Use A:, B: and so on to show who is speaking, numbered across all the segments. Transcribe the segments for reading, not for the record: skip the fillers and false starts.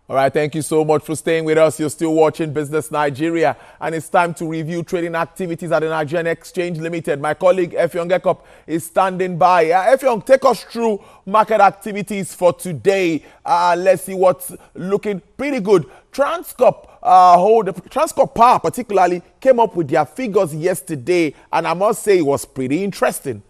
A: All right, thank you so much for staying with us. You're still watching Business Nigeria, and it's time to review trading activities at the Nigerian Exchange Limited. My colleague Effiong Ekop is standing by. Effiong, take us through market activities for today. Let's see what's looking pretty good. Transcorp Power particularly came up with their figures yesterday, and I must say it was pretty interesting.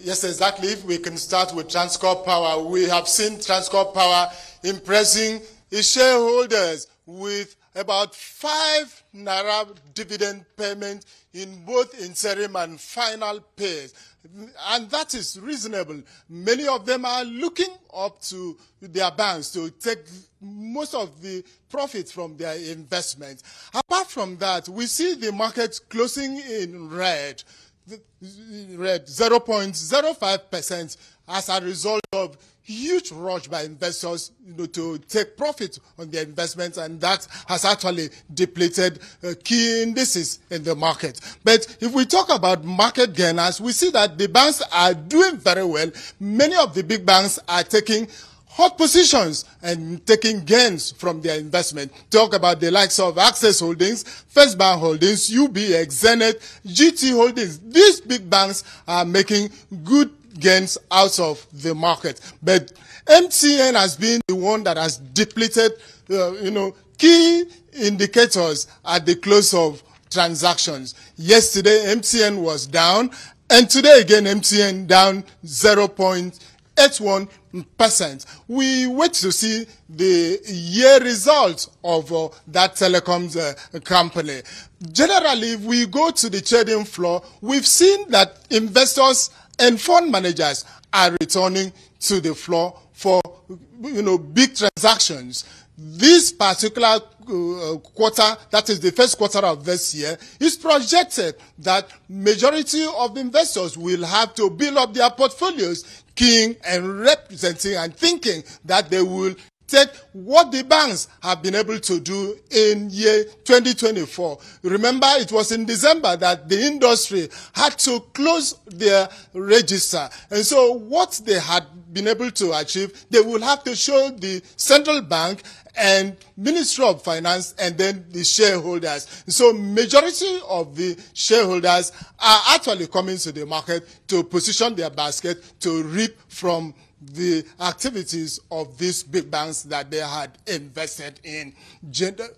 B: Yes, exactly. If we can start with Transcorp Power, we have seen Transcorp Power impressing its shareholders with about 5 Naira dividend payment in both interim and final pays. And that is reasonable. Many of them are looking up to their banks to take most of the profits from their investments. Apart from that, we see the market closing in red 0.05% as a result of huge rush by investors to take profit on their investments, and that has actually depleted key indices in the market. But if we talk about market gainers, we see that the banks are doing very well. Many of the big banks are taking hot positions and taking gains from their investment. Talk about the likes of Access Holdings, First Bank Holdings, UBX, Zenith, GT Holdings. These big banks are making good gains out of the market. But MTN has been the one that has depleted, key indicators at the close of transactions. Yesterday, MTN was down, and today again, MTN down 0.81%. We wait to see the year result of that telecoms company. Generally, if we go to the trading floor, we've seen that investors and fund managers are returning to the floor for big transactions. This particular quarter, that is the first quarter of this year, is projected that majority of investors will have to build up their portfolios, keying and representing and thinking that they will take what the banks have been able to do in year 2024. Remember, it was in December that the industry had to close their register. And so what they had been able to achieve, they will have to show the central bank and Ministry of Finance and then the shareholders. So majority of the shareholders are actually coming to the market to position their basket to reap from the activities of these big banks that they had invested in.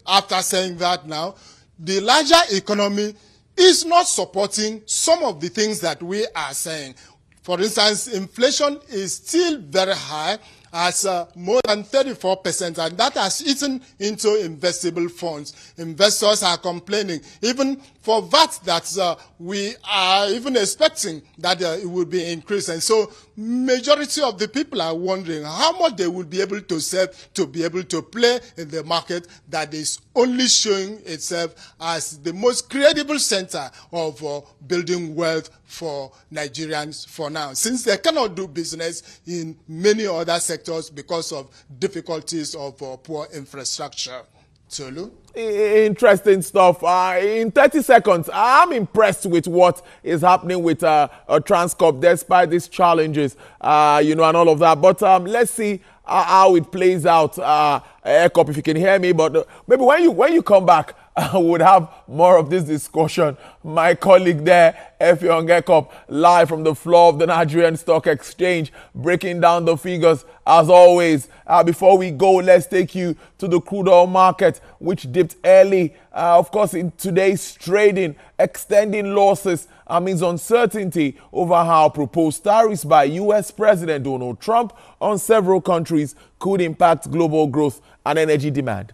B: After saying that now, the larger economy is not supporting some of the things that we are saying. For instance, inflation is still very high, as more than 34%, and that has eaten into investable funds. Investors are complaining, even for VAT, that we are even expecting that it will be increased. And so majority of the people are wondering how much they will be able to save to be able to play in the market that is only showing itself as the most credible center of building wealth for Nigerians for now, since they cannot do business in many other sectors because of difficulties of poor infrastructure. Tolu?
A: Interesting stuff. In 30 seconds, I'm impressed with what is happening with Transcorp despite these challenges, and all of that. But let's see how it plays out. Ekop, if you can hear me, but maybe when you come back, I would have more of this discussion. My colleague there, Effiong Ekop, live from the floor of the Nigerian Stock Exchange, breaking down the figures as always. Before we go, let's take you to the crude oil market, which dipped early. Of course, in today's trading, extending losses means uncertainty over how proposed tariffs by U.S. President Donald Trump on several countries could impact global growth and energy demand.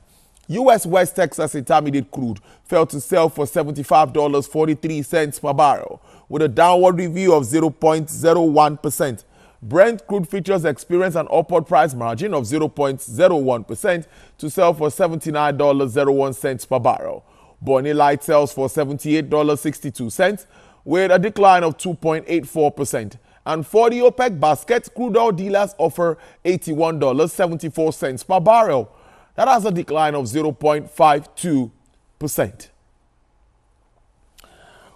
A: U.S. West Texas Intermediate crude fell to sell for $75.43 per barrel, with a downward review of 0.01%. Brent crude futures experienced an upward price margin of 0.01% to sell for $79.01 per barrel. Bonny Light sells for $78.62, with a decline of 2.84%. And for the OPEC basket, crude oil dealers offer $81.74 per barrel. That has a decline of 0.52%.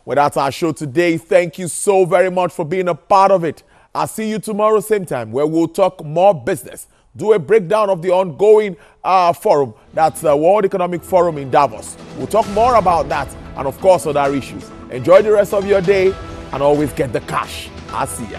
A: Well, that's our show today. Thank you so very much for being a part of it. I'll see you tomorrow, same time, where we'll talk more business. Do a breakdown of the ongoing forum. That's the World Economic Forum in Davos. We'll talk more about that and, of course, other issues. Enjoy the rest of your day and always get the cash. I'll see ya.